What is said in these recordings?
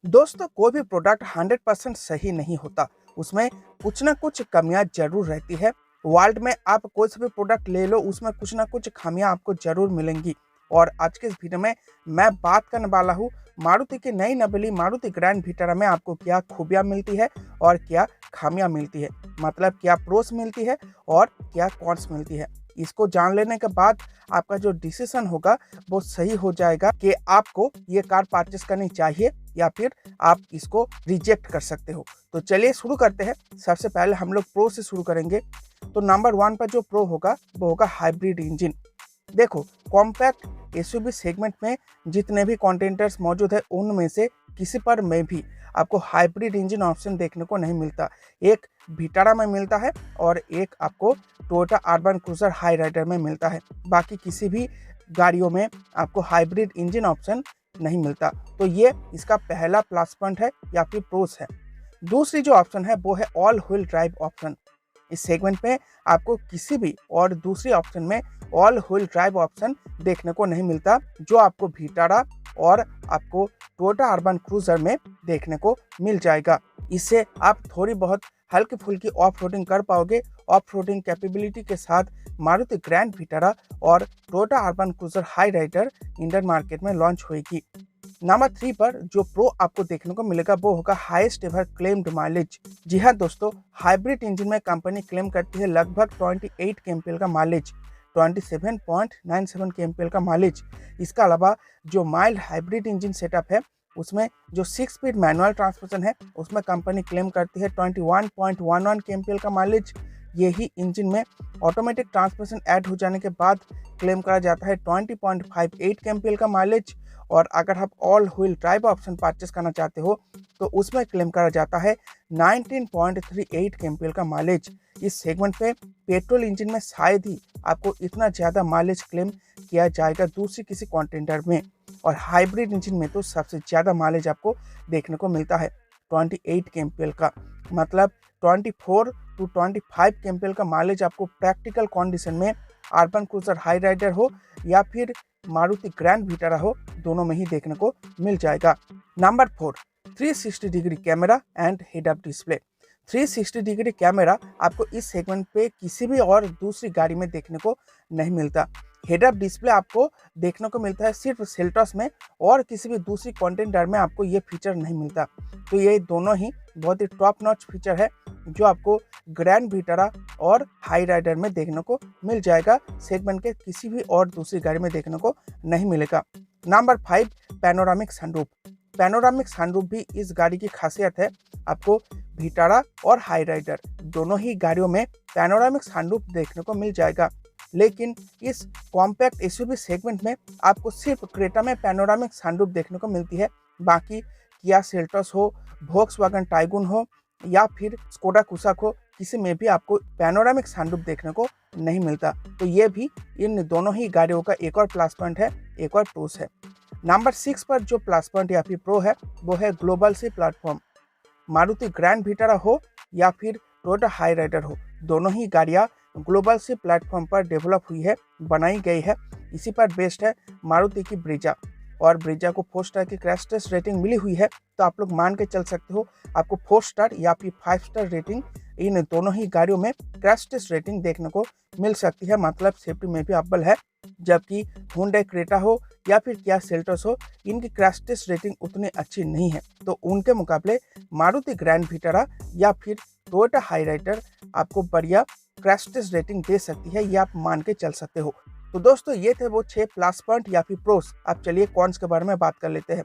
दोस्तों, कोई भी प्रोडक्ट 100% सही नहीं होता। उसमें कुछ ना कुछ कमियां जरूर रहती है। वर्ल्ड में आप कोई सा भी प्रोडक्ट ले लो, उसमें कुछ ना कुछ खामियां आपको जरूर मिलेंगी। और आज के इस वीडियो में मैं बात करने वाला हूँ मारुति की नई नवेली मारुति ग्रैंड विटारा में आपको क्या खूबियां मिलती है और क्या खामियां मिलती है। मतलब क्या प्रोस मिलती है और क्या कॉन्स मिलती है। इसको जान लेने के बाद आपका जो डिसीजन होगा वो सही हो जाएगा कि आपको ये कार परचेस करनी चाहिए या फिर आप इसको रिजेक्ट कर सकते हो। तो चलिए शुरू करते हैं। सबसे पहले हम लोग प्रो से शुरू करेंगे। तो नंबर 1 पर जो प्रो होगा वो होगा हाइब्रिड इंजन। देखो, कॉम्पैक्ट एसयूवी सेगमेंट में जितने भी कंटेंटर्स मौजूद है उनमें से किसी पर में भी आपको हाइब्रिड इंजन ऑप्शन देखने को नहीं मिलता। एक विटारा में मिलता है और एक आपको Toyota urban cruiser Hyryder में मिलता है। बाकी किसी भी गाड़ियों में आपको हाइब्रिड इंजन ऑप्शन नहीं मिलता। तो ये इसका पहला प्लस पॉइंट है या फिर प्रोस है। दूसरी जो ऑप्शन है वो है ऑल व्हील ड्राइव ऑप्शन। इस सेगमेंट में आपको किसी भी और दूसरी ऑप्शन में ऑल व्हील ड्राइव ऑप्शन देखने को नहीं मिलता, जो आपको विटारा और आपको टोयोटा अर्बन क्रूजर में देखने को मिल जाएगा। इससे आप थोड़ी बहुत हल्की फुल्की ऑफ रोडिंग कर पाओगे। ऑफ रोडिंग कैपेबिलिटी के साथ मारुति ग्रैंड विटारा और Toyota urban cruiser Hyryder Indian market में लॉन्च होगी। नंबर 3 पर जो प्रो आपको देखने को मिलेगा वो होगा हाईएस्ट एवर क्लेम्ड माइलेज। जी हाँ दोस्तों, हाइब्रिड इंजन में कंपनी क्लेम करती है लगभग 28 केएमपीएल का माइलेज, 27.97 केएमपीएल का माइलेज। इसके अलावा जो माइल्ड हाइब्रिड इंजन सेटअप है उसमें जो 6 स्पीड मैनुअल ट्रांसमिशन है उसमें कंपनी क्लेम करती है 21.11 केएमपीएल का माइलेज। यही इंजन में ऑटोमेटिक ट्रांसमिशन ऐड हो जाने के बाद क्लेम करा जाता है 20.58 केएमपीएल का माइलेज। और अगर आप all wheel drive option purchase करना चाहते हो तो उसमें क्लेम करा जाता है 19.38 केएमपीएल का माइलेज। इस सेगमेंट पे पेट्रोल इंजन में शायद ही आपको इतना ज़्यादा माइलेज क्लेम किया जाएगा दूसरी किसी कंटेंटर में। और हाइब्रिड इंजन में तो सबसे ज़्यादा माइलेज आपको देखने को मिलता है 28 केएमपीएल का। मतलब 24 टू 25 केएमपीएल का माइलेज आपको प्रैक्टिकल कंडीशन में अर्बन क्रूजर हाई राइडर हो या फिर मारुति ग्रैंड विटारा हो, दोनों में ही देखने को मिल जाएगा। Number 4, 360 degree camera and head up display. 360 degree camera आपको इस सेगमेंट पे किसी भी और दूसरी गाड़ी में देखने को नहीं मिलता। हेड अप डिस्प्ले आपको देखने को मिलता है सिर्फ सेल्टॉस में, और किसी भी दूसरी कंटेंटर में आपको ये फीचर नहीं मिलता। तो ये दोनों ही बहुत ही टॉप नॉच फीचर है जो आपको ग्रैंड विटारा और हाई राइडर में देखने को मिल जाएगा। सेगमेंट के किसी भी और दूसरी गाड़ी में देखने को नहीं मिलेगा। Number 5, panoramic sunroof. Panoramic sunroof भी इस गाड़ी की खासियत है। आपको विटारा और हाई राइडर दोनों ही गाड़ियों में पैनोरामिक सनरूफ देखने को मिल जाएगा। लेकिन इस कॉम्पैक्ट एसयूवी सेगमेंट में आपको सिर्फ क्रेटा में पैनोरामिक सनरूफ देखने को मिलती है। बाकी किया सेल्टॉस हो, वोक्सवैगन टाइगून हो या फिर स्कोडा कुशाक हो, किसी में भी आपको पैनोरामिक सनरूफ देखने को नहीं मिलता। तो ये भी इन दोनों ही गाड़ियों का एक और प्लस पॉइंट है, एक और प्रोस है। नंबर 6 पर जो प्लस पॉइंट या फिर प्रो है वो है ग्लोबल सी प्लेटफॉर्म। मारुति ग्रैंड विटारा हो या फिर टोयोटा हाई राइडर हो, दोनों ही गाड़ियाँ ग्लोबल सी प्लेटफॉर्म पर डेवलप हुई है, बनाई गई है। इसी पर बेस्ड है मारुति की ब्रीजा। और ब्रीजा को 4 स्टार की क्रैश टेस्ट रेटिंग मिली हुई है। तो आप लोग मान के चल सकते हो आपको 4 स्टार या फिर 5 स्टार रेटिंग इन दोनों ही गाड़ियों में क्रैश टेस्ट रेटिंग देखने को मिल सकती है। मतलब सेफ्टी में भी अव्वल है। जबकि हुंडई क्रेटा हो या फिर किया सेल्टॉस हो, इनकी क्रैश टेस्ट रेटिंग उतनी अच्छी नहीं है। तो उनके मुकाबले मारुति ग्रैंड विटारा या फिर टोयोटा हाई राइडर आपको बढ़िया क्रैश टेस्ट रेटिंग दे सकती है, ये आप मान के चल सकते हो। तो दोस्तों, ये थे वो 6 प्लस पॉइंट या फिर प्रोस। अब चलिए कॉन्स के बारे में बात कर लेते हैं।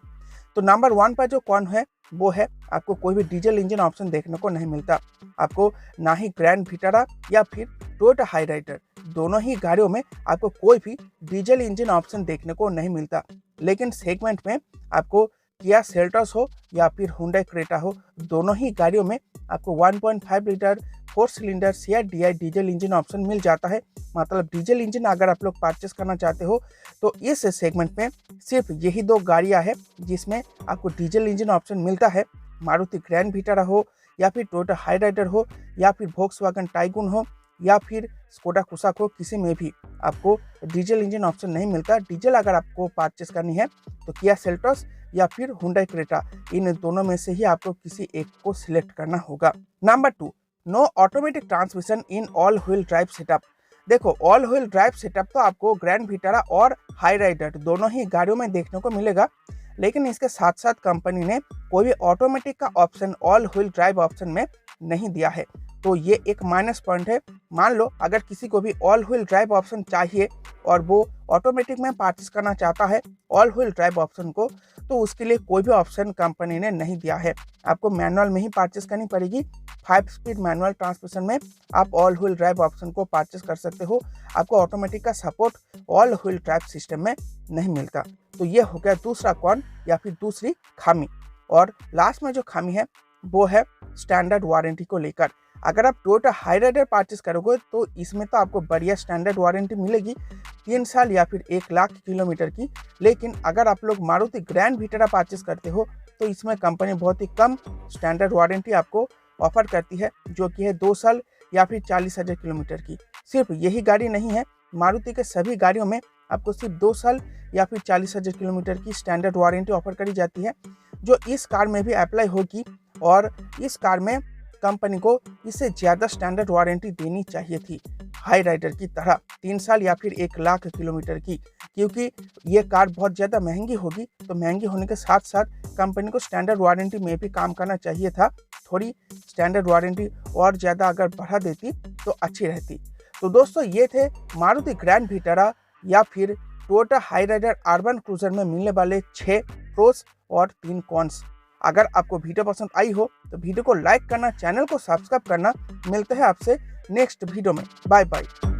तो नंबर 1 पर जो कॉन है वो है आपको कोई भी डीजल इंजन ऑप्शन देखने को नहीं मिलता। आपको ना ही ग्रैंड विटारा या फिर टोयोटा हाई राइडर, दोनों ही गाड़ियों में आपको कोई भी डीजल इंजन ऑप्शन देखने को नहीं मिलता। लेकिन सेगमेंट में आपको किया सेल्टॉस हो या फिर हुंडई क्रेटा हो, दोनों ही गाड़ियों में आपको 1.5 litre 4 cylinder CI/DI diesel engine option मिल जाता है। मतलब डीजल इंजन अगर आप लोग परचेस करना चाहते हो तो इस सेगमेंट में सिर्फ यही 2 गाड़ियां हैं जिसमें आपको डीजल इंजन ऑप्शन मिलता है। मारुति ग्रैंड विटारा हो या फिर टोयोटा हाई राइडर हो या फिर वोक्सवैगन टाइगून हो या फिर स्कोडा कुसाको, किसी में भी आपको डीजल इंजन ऑप्शन नहीं मिलता। डीजल अगर आपको परचेस करनी है तो किया सेल्टोस या फिर हुंडई क्रेटा, इन दोनों में से ही आपको किसी एक को सिलेक्ट करना होगा। Number 2, no automatic transmission in all wheel drive setup. देखो, ऑल व्हील ड्राइव सेटअप तो आपको ग्रैंड विटारा और हाई राइडर दोनों ही गाड़ियों में देखने को मिलेगा, लेकिन इसके साथ साथ कंपनी ने कोई भी ऑटोमेटिक का option all wheel drive option में नहीं दिया है। तो ये एक माइनस पॉइंट है। मान लो अगर किसी को भी ऑल व्हील ड्राइव ऑप्शन चाहिए और वो ऑटोमेटिक में परचेस करना चाहता है ऑल व्हील ड्राइव ऑप्शन को, तो उसके लिए कोई भी ऑप्शन कंपनी ने नहीं दिया है। आपको मैनुअल में ही परचेस करनी पड़ेगी। 5 स्पीड मैनुअल ट्रांसमिशन में आप ऑल व्हील ड्राइव ऑप्शन को परचेस कर सकते हो। आपको ऑटोमेटिक का support all wheel drive system में नहीं मिलता। तो ये हो गया दूसरा कॉन या फिर दूसरी खामी। और लास्ट में जो खामी है वो है स्टैंडर्ड वारंटी को लेकर। अगर आप टोयोटा हाई राइडर परचेस करोगे तो इसमें तो आपको बढ़िया स्टैंडर्ड वारंटी मिलेगी 3 साल या फिर 1 लाख किलोमीटर की। लेकिन अगर आप लोग मारुति ग्रैंड विटारा परचेस करते हो तो इसमें कंपनी बहुत ही कम स्टैंडर्ड वारंटी आपको ऑफर करती है, जो कि है 2 साल या फिर 40,000 किलोमीटर की। सिर्फ यही गाड़ी नहीं है, मारुति के सभी गाड़ियों में आपको सिर्फ 2 साल या फिर 40,000 किलोमीटर की स्टैंडर्ड वारंटी ऑफर करी जाती है, जो इस कार में भी अप्लाई होगी। और इस कार में कंपनी को इससे ज़्यादा स्टैंडर्ड वारंटी देनी चाहिए थी, हाई राइडर की तरह 3 साल या फिर 1 लाख किलोमीटर की, क्योंकि ये कार बहुत ज़्यादा महंगी होगी। तो महंगी होने के साथ साथ कंपनी को स्टैंडर्ड वारंटी में भी काम करना चाहिए था। थोड़ी स्टैंडर्ड वारंटी और ज़्यादा अगर बढ़ा देती तो अच्छी रहती। तो दोस्तों, ये थे मारुति ग्रैंड विटारा या फिर Toyota Hyryder urban cruiser में मिलने वाले 6 प्रोस और 3 कॉन्स। अगर आपको वीडियो पसंद आई हो तो वीडियो को लाइक करना, चैनल को सब्सक्राइब करना। मिलते हैं आपसे नेक्स्ट वीडियो में। Bye bye.